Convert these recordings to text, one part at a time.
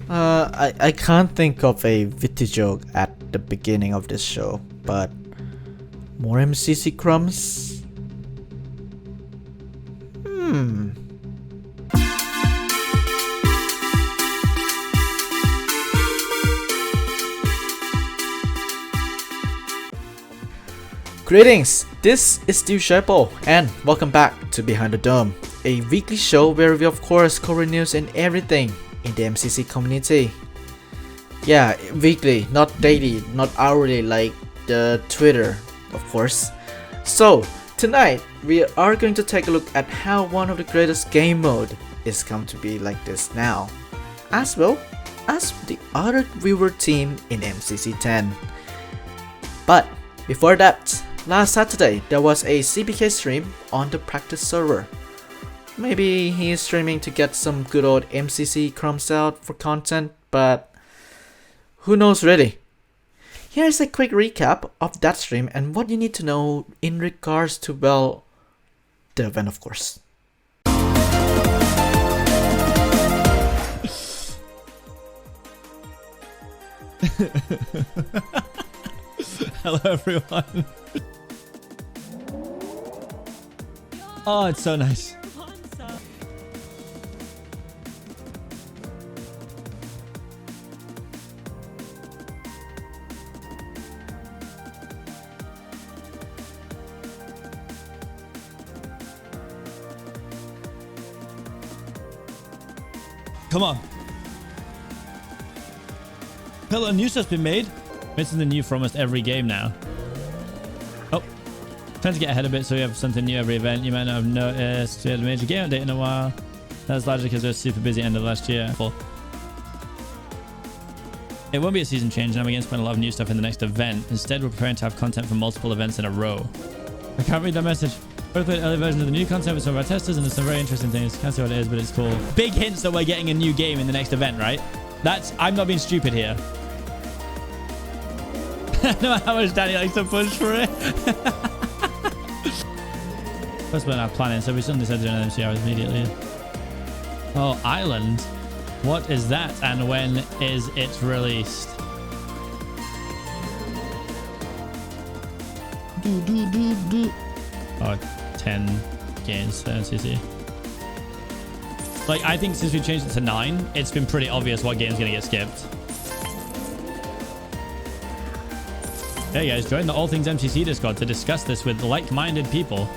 I can't think of a witty joke at the beginning of this show, but more MCC crumbs? Greetings, this is Duechayapol and welcome back to Behind the Dome, a weekly show where we of course cover news and everything in the MCC community. Yeah, weekly, not daily, not hourly like the Twitter, of course. So, tonight we are going to take a look at how one of the greatest game mode is come to be like this now, as well as the other viewer team in MCC 10. But before that, last Saturday there was a CPK stream on the practice server. Maybe he is streaming to get some good old MCC crumbs out for content, but who knows really. Here's a quick recap of that stream and what you need to know in regards to, well, the event of course. Hello everyone. Oh, it's so nice. Come on. Hello, new stuff's been made. This is the new for almost every game now. Oh, trying to get ahead of it so we have something new every event. You might not have noticed we had a major game update in a while. That's largely because we were super busy end of last year. It won't be a season change and I'm against putting a lot of new stuff in the next event. Instead, we're preparing to have content for multiple events in a row. I can't read that message. We've played early version of the new content with some of our testers and there's some very interesting things. Can't see what it is, but it's cool. Big hints that we're getting a new game in the next event, right? I'm not being stupid here. I know how much Danny likes to push for it. First we're not planning, so we suddenly decided to do an MC hours immediately. Oh, Island. What is that and when is it released? Oh, 10 games, MCC. Like, I think since we changed it to 9, it's been pretty obvious what game's gonna get skipped. Hey guys, join the All Things MCC Discord to discuss this with like-minded people.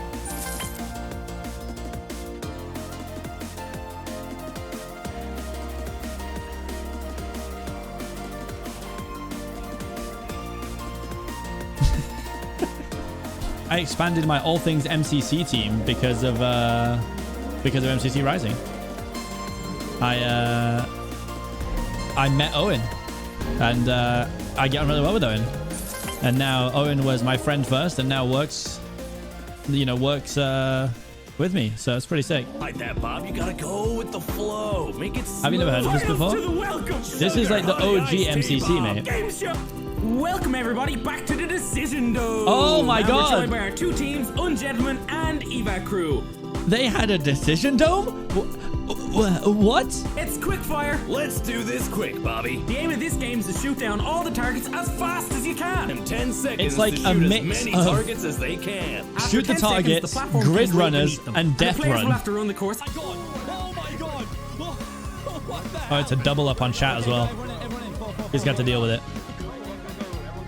I expanded my All Things MCC team because of MCC Rising. I met Owen, and I get on really well with Owen. And now Owen was my friend first, and now works with me. So it's pretty sick. Like that, Bob. You gotta go with the flow. Make it. Have you never heard of this before? This is like the OG MCC, mate. Game show. Welcome everybody back to the Decision Dome. Oh my god! We're joined by our two teams, Ungentleman and Eva Crew. They had a Decision Dome? What? It's quickfire. Let's do this quick, Bobby. The aim of this game is to shoot down all the targets as fast as you can. In 10 seconds, it's like to a shoot mix as many of targets as they can. Shoot the targets, grid runners, and death run. Will have to run the course. Oh my god! Oh, it's a double up on chat as well. He's got to deal with it.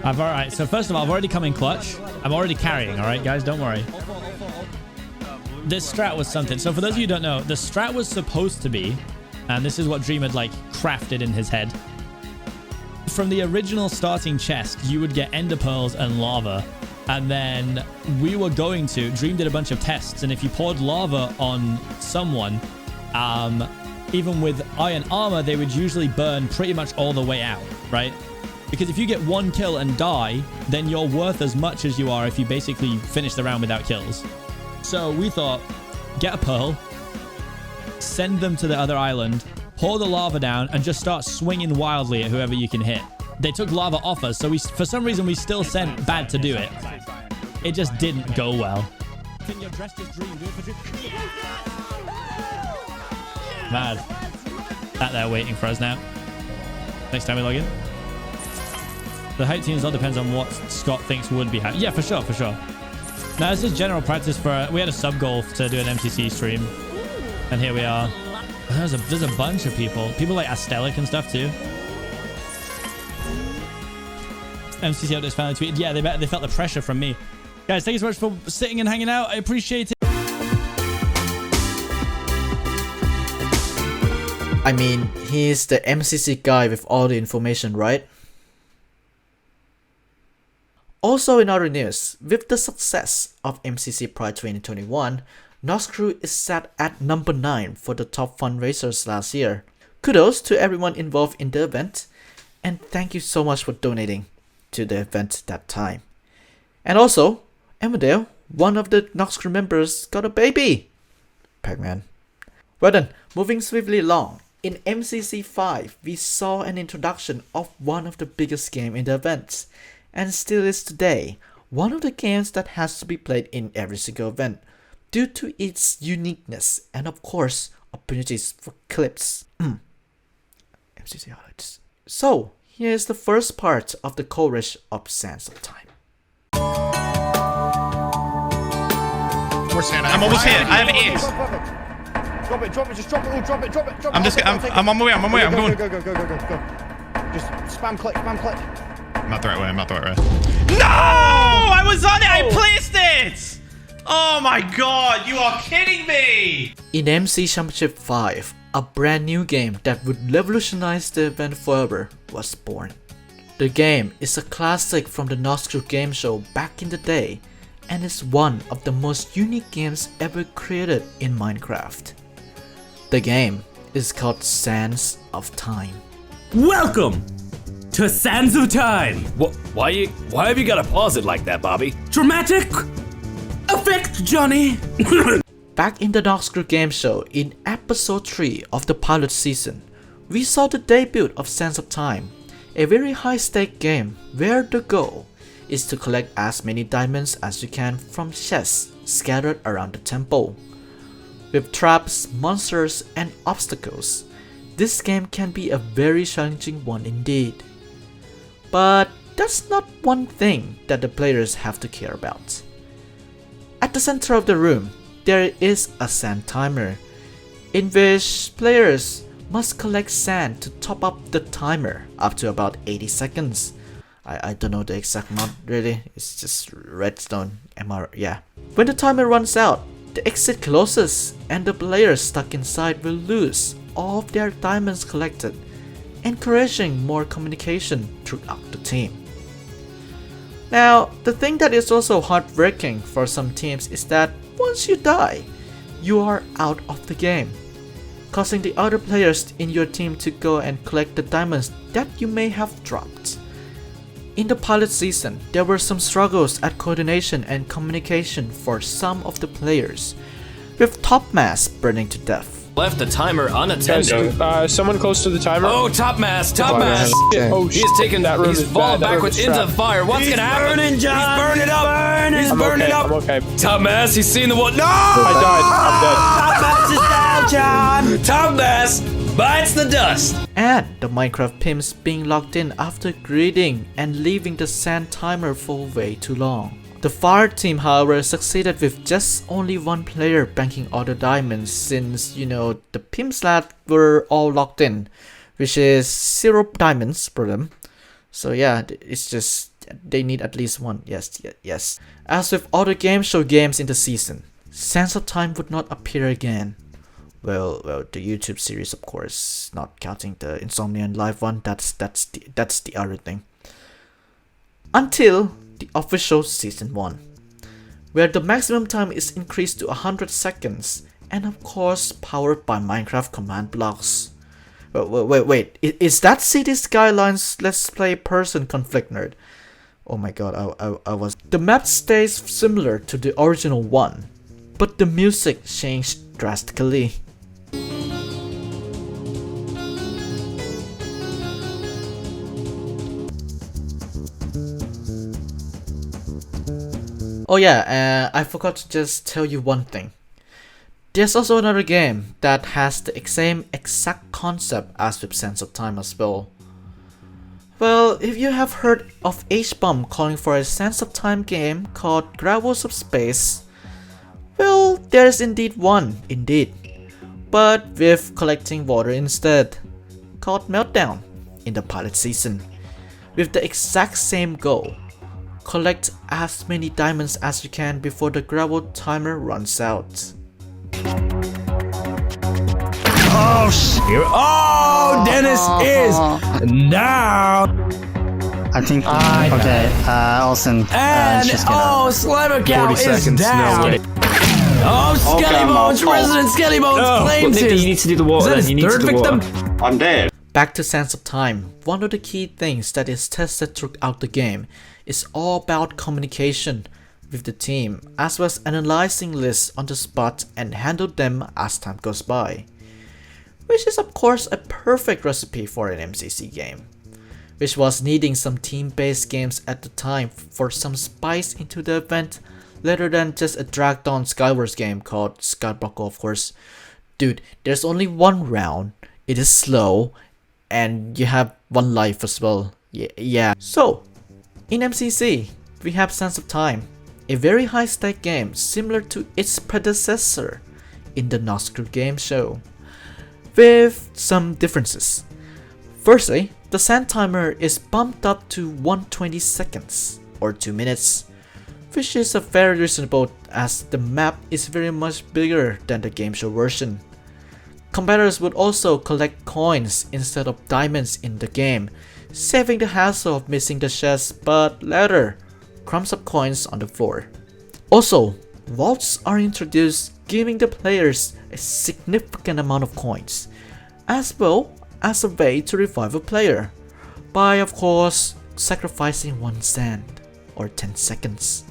Alright, so first of all, I've already come in clutch. I'm already carrying, alright guys, don't worry. This strat was something. So for those of you who don't know, the strat was supposed to be, and this is what Dream had like crafted in his head. From the original starting chest, you would get ender pearls and lava. And then we were going to, Dream did a bunch of tests, and if you poured lava on someone, even with iron armor, they would usually burn pretty much all the way out, right? Because if you get one kill and die, then you're worth as much as you are if you basically finish the round without kills. So we thought, get a pearl, send them to the other island, pour the lava down, and just start swinging wildly at whoever you can hit. They took lava off us, so for some reason we still sent Bad to do it. It just didn't go well. Mad. That they're waiting for us now. next time we log in. The height teams all depends on what Scott thinks would be height. Yeah, for sure, for sure. Now, this is general practice for... We had a sub-goal to do an MCC stream. And here we are. There's a bunch of people. People like Astelic and stuff, too. MCC updates finally tweeted. Yeah, they felt the pressure from me. Guys, thank you so much for sitting and hanging out. I appreciate it. I mean, he's the MCC guy with all the information, right? Also in other news, with the success of MCC Pride 2021, Noxcrew is set at number 9 for the top fundraisers last year. Kudos to everyone involved in the event, and thank you so much for donating to the event that time. And also, Emmerdale, one of the Noxcrew members, got a baby! Pac-Man. Well then, moving swiftly along. In MCC 5, we saw an introduction of one of the biggest games in the event, and still is today, one of the games that has to be played in every single event, due to its uniqueness and of course, opportunities for clips. MCC highlights. So, here's the first part of the coverage of SANDSOFTIME. I'm almost here. I have it. Drop it, just drop it all, drop it. I'm on my way, I'm going. Go. Just spam click. I'm not the right way. No! I was on it! I placed it! Oh my god, you are kidding me! In MC Championship 5, a brand new game that would revolutionize the event forever was born. The game is a classic from the Noxcrew game show back in the day, and is one of the most unique games ever created in Minecraft. The game is called SANDSOFTIME. Welcome to SANDSOFTIME. Why have you got to pause it like that, Bobby? Dramatic effect, Johnny. Back in the Noxcrew game show in episode 3 of the pilot season, we saw the debut of SANDSOFTIME, a very high-stake game where the goal is to collect as many diamonds as you can from chests scattered around the temple. With traps, monsters, and obstacles, this game can be a very challenging one indeed. But that's not one thing that the players have to care about. At the center of the room, there is a sand timer, in which players must collect sand to top up the timer up to about 80 seconds. I don't know the exact amount really, it's just redstone, yeah. When the timer runs out, the exit closes and the players stuck inside will lose all of their diamonds collected, encouraging more communication throughout the team. Now, the thing that is also heartbreaking for some teams is that once you die, you are out of the game, causing the other players in your team to go and collect the diamonds that you may have dropped. In the pilot season, there were some struggles at coordination and communication for some of the players, with Topmass burning to death. Left the timer unattended. Someone close to the timer. Oh, Topmass! Oh, He's taken that room. He's fallen backwards into the fire. What's gonna happen? Burning, John. He's burning up. He's burning up. I'm okay. Topmass, he's seen the one. No! I died. I'm dead. Topmass bites the dust. And the Minecraft pimps being locked in after greeting and leaving the sand timer for way too long. The fire team, however, succeeded with just only one player banking all the diamonds since, you know, the pimps lad were all locked in, which is 0 diamonds for them. So yeah, it's just, they need at least one, yes. As with other game show games in the season, SANDSOFTIME would not appear again. Well, the YouTube series, of course, not counting the Insomnia and Live one. That's the other thing. Until the official season 1, where the maximum time is increased to 100 seconds, and of course powered by Minecraft command blocks. Wait, is that City Skylines Let's Play person conflict nerd? Oh my god, I was. The map stays similar to the original one, but the music changed drastically. Oh yeah, I forgot to just tell you one thing. There's also another game that has the same exact concept as with SANDSOFTIME as well. Well, if you have heard of H-Bomb calling for a SANDSOFTIME game called Gravels of Space, well, there's indeed one, but with collecting water instead, called MELTDOWN in the pilot season, with the exact same goal: collect as many diamonds as you can before the gravel timer runs out. Oh shit! Oh, Dennis is down. I think. Okay, Olsen. And just get out. Slimer Cow 40 is seconds, down. no. Oh, Skellybones, Resident Skellybones claims You his. need to do the water Is that then. You his need to third do the victim? water. I'm dead. Back to SANDSOFTIME, one of the key things that is tested throughout the game is all about communication with the team, as well as analyzing lists on the spot and handle them as time goes by. Which is of course a perfect recipe for an MCC game, which was needing some team-based games at the time for some spice into the event, rather than just a dragged on Skywars game called Skyblock, of course. Dude, there's only one round, it is slow, and you have one life as well. Yeah. So, in MCC, we have SANDSOFTIME, a very high-stake game similar to its predecessor in the Noxcrew game show, with some differences. Firstly, the sand timer is bumped up to 120 seconds or 2 minutes, which is a very reasonable as the map is very much bigger than the game show version. Competitors would also collect coins instead of diamonds in the game, saving the hassle of missing the chest but later crumbs up coins on the floor. Also, vaults are introduced, giving the players a significant amount of coins, as well as a way to revive a player, by of course sacrificing 1 sand or 10 seconds.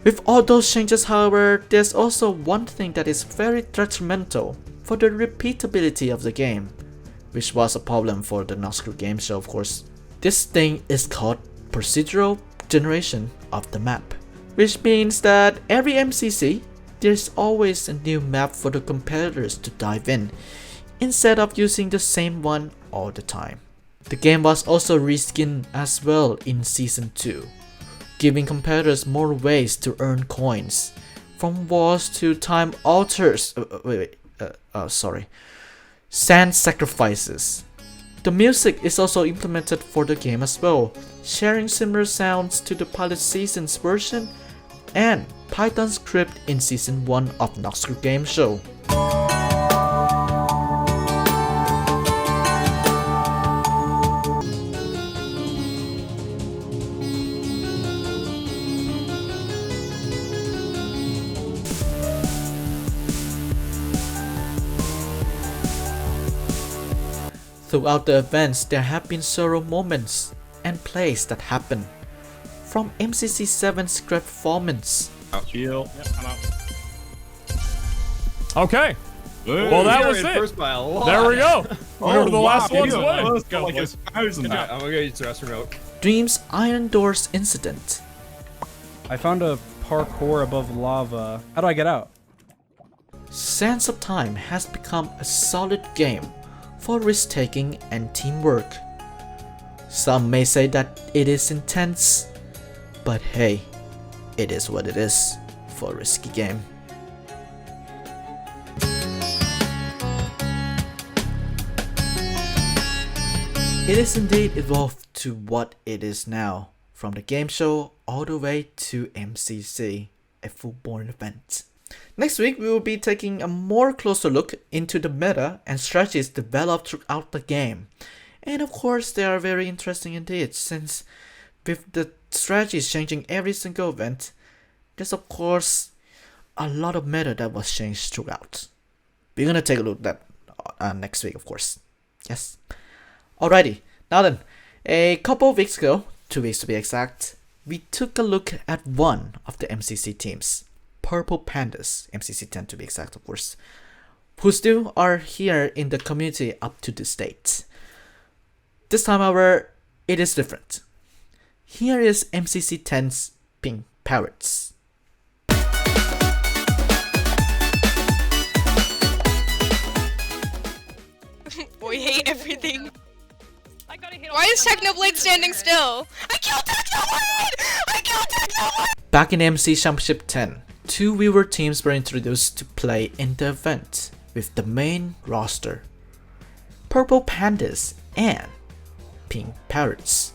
With all those changes, however, there's also one thing that is very detrimental for the repeatability of the game, which was a problem for the Noxcrew game show, of course. This thing is called procedural generation of the map, which means that every MCC there's always a new map for the competitors to dive in, instead of using the same one all the time. The game was also reskinned as well in Season 2, giving competitors more ways to earn coins, from walls to time altars, sand sacrifices. The music is also implemented for the game as well, sharing similar sounds to the pilot season's version and Python script in Season 1 of Noxcrew game show. Throughout the events, there have been several moments and plays that happen, from MCC 7's great performance. Yep, I'm out. Okay. Well, that was it. First by a lot. There we go. We were the last ones winning. Let's go. Like I'm gonna use the restroom remote. Dream's Iron Doors incident. I found a parkour above lava. How do I get out? SANDSOFTIME has become a solid game for risk-taking and teamwork. Some may say that it is intense, but hey, it is what it is for a risky game. It is indeed evolved to what it is now, from the game show all the way to MCC, a full-born event. Next week, we will be taking a more closer look into the meta and strategies developed throughout the game. And of course, they are very interesting indeed, since with the strategies changing every single event, there's of course a lot of meta that was changed throughout. We're gonna take a look at that next week, of course. Yes. Alrighty, now then, a couple of weeks ago, 2 weeks to be exact, we took a look at one of the MCC teams, Purple Pandas, MCC 10 to be exact, of course, who still are here in the community up to this date. This time, however, it is different. Here is MCC 10's Pink Parrots. We hate everything. Why is Technoblade standing still? I killed Technoblade! I killed Technoblade! Back in MC Championship 10, 2 viewer teams were introduced to play in the event with the main roster: Purple Pandas and Pink Parrots.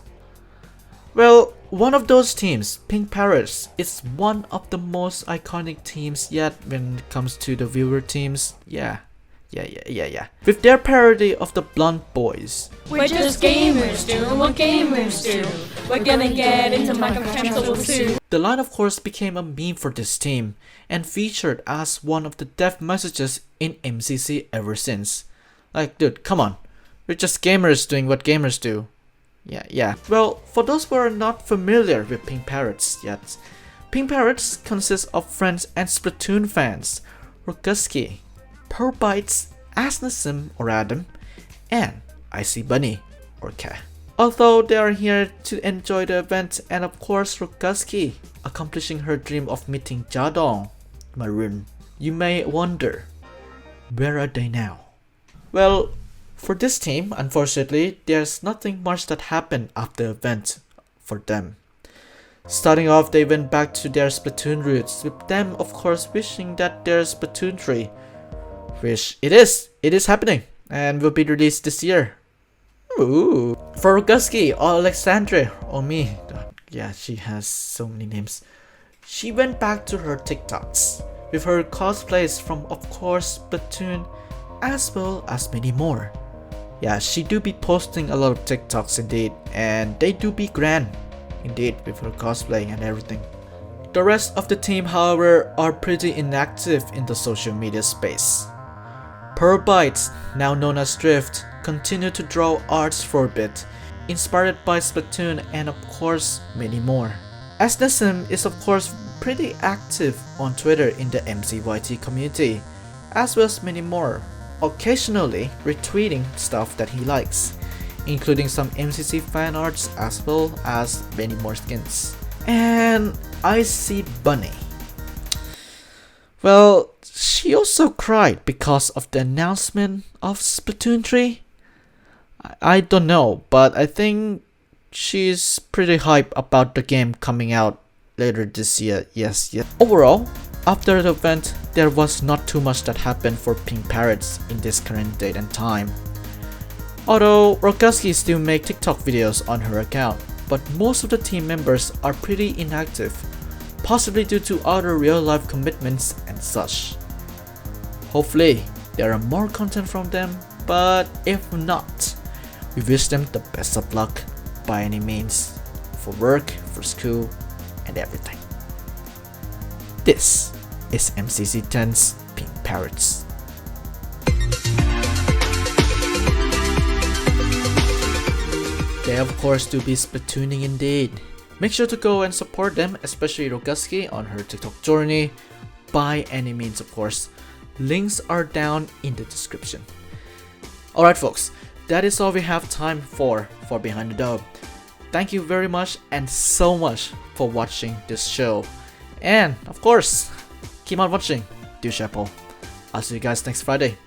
Well, one of those teams, Pink Parrots, is one of the most iconic teams yet when it comes to the viewer teams. Yeah. With their parody of the Blunt Boys. We're just gamers doing what gamers do. We're gonna get into Minecraft too. The line of course became a meme for this team and featured as one of the death messages in MCC ever since. Like, dude, come on. We're just gamers doing what gamers do. Yeah. Well, for those who are not familiar with Pink Parrots yet, Pink Parrots consists of friends and Splatoon fans, Roguski, Perbites, Asnasim or Adam, and Icy Bunny or K. Although they are here to enjoy the event, and of course Roguski accomplishing her dream of meeting Jadong Maroon, you may wonder, where are they now? Well, for this team, unfortunately, there's nothing much that happened after the event for them. Starting off, they went back to their Splatoon roots, with them of course wishing that their Splatoon 3, which it is happening, and will be released this year. Ooh. For Roguski or Alexandre or me, yeah, she has so many names. She went back to her TikToks with her cosplays from of course Splatoon as well as many more. Yeah, she do be posting a lot of TikToks indeed, and they do be grand indeed with her cosplay and everything. The rest of the team, however, are pretty inactive in the social media space. Perbites, now known as Drift, continue to draw arts for a bit, inspired by Splatoon and of course many more. Asnasim is of course pretty active on Twitter in the MCYT community, as well as many more, occasionally retweeting stuff that he likes, including some MCC fan arts as well as many more skins. And Icy Bunny, well, she also cried because of the announcement of Splatoon 3. I don't know, but I think she's pretty hyped about the game coming out later this year. Yes. Overall, after the event, there was not too much that happened for Pink Parrots in this current date and time. Although Roguski still make TikTok videos on her account, but most of the team members are pretty inactive, possibly due to other real-life commitments and such. Hopefully, there are more content from them, but if not, we wish them the best of luck by any means, for work, for school, and everything. This is MCC 10's Pink Parrots. They of course do be Splatooning indeed. Make sure to go and support them, especially Roguski on her TikTok journey, by any means of course. Links are down in the description. Alright folks, that is all we have time for Behind the Dome. Thank you very much and so much for watching this show. And of course, keep on watching Duechayapol. I'll see you guys next Friday.